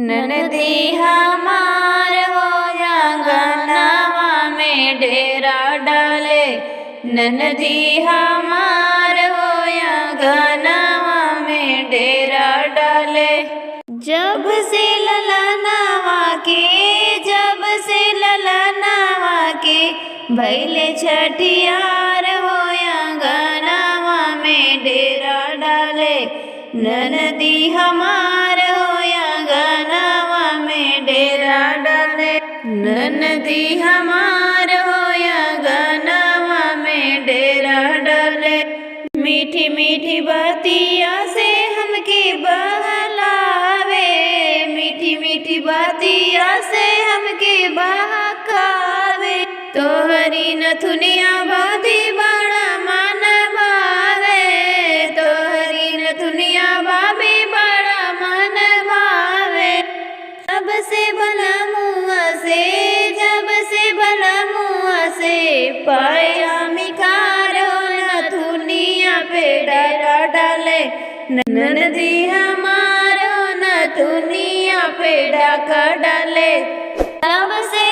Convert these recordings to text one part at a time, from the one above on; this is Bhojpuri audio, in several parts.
ननदी हमार हो आंगनवा में डेरा डाले। ननदी हमार हो आंगनवा में डेरा डाले। जब से ललनवा के भैले छठियार हो आंगनवा में डेरा डाले। ननदी हमार हो आंगनवा में डेरा डाले। ननदी हमार हो आंगनवा में डेरा डाले। मीठी मीठी बातिया से हमके बहलावे। मीठी मीठी बातिया से हमके बहकावे। तोहरी नथुनिया बाधी बड़ा मन भावे। तोहरी नथुनिया भाभी बड़ा मन भावे। जब से भला मुआ से पाए मिकार हो नथुनिया पे डेरा डाले। ननदी हमार हो नथुनिया पे डाका डाले। जब से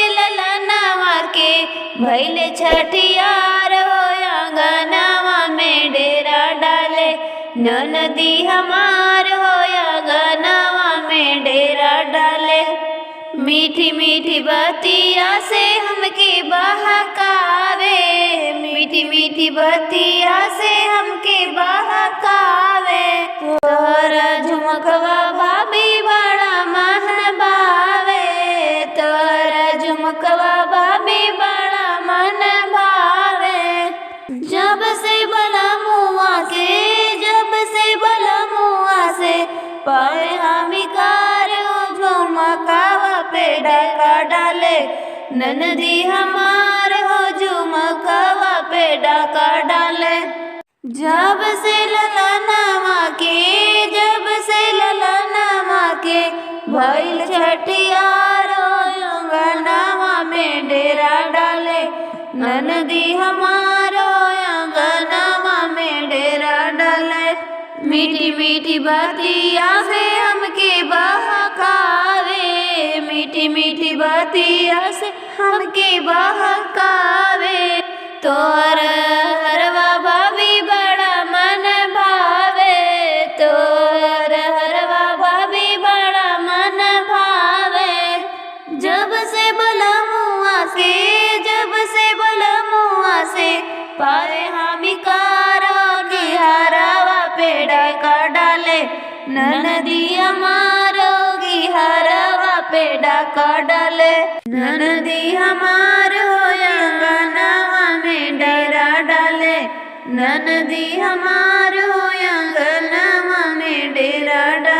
ललनवा के भैले छठियार हो आंगनवा में डेरा डाले। ननदी हमार हो आंगनवा में डेरा डाले। मीठी मीठी बातिया से हमके बहकावे। मीठी मीठी बातिया से हमके बहकावे। तोहरा झुमकवा भाभी बड़ा मन भावे। तोहरा झुमकवा भाभी बड़ा मन भावे। जब से बला मुआ से पाए हमिकार झुमकावा पे डाका डाले। ननदी हमार हो झुमकावा पे डाका डाले। जब से ललनवा के भैल छठियार हो आंगनवा में डेरा डाले। ननदी हमार हो आंगनवा में डेरा डाले। मीठी मीठी बातिया से हमके बहकावे। मीठी मीठी बातिया से हमके बहकावे। तोहर हरवा भाभी बड़ा मन भावे। तोहर हरवा भाभी बड़ा मन भावे। जब से बला मुआ से पाए हमिकार हरवा पे डाका डाले। ननदी हमार होगी हरवा पे डाका डाले। ननदी हमार हो आंगनवा में डेरा डाले। ननदी हमार हो आंगनवा में डेरा डाले।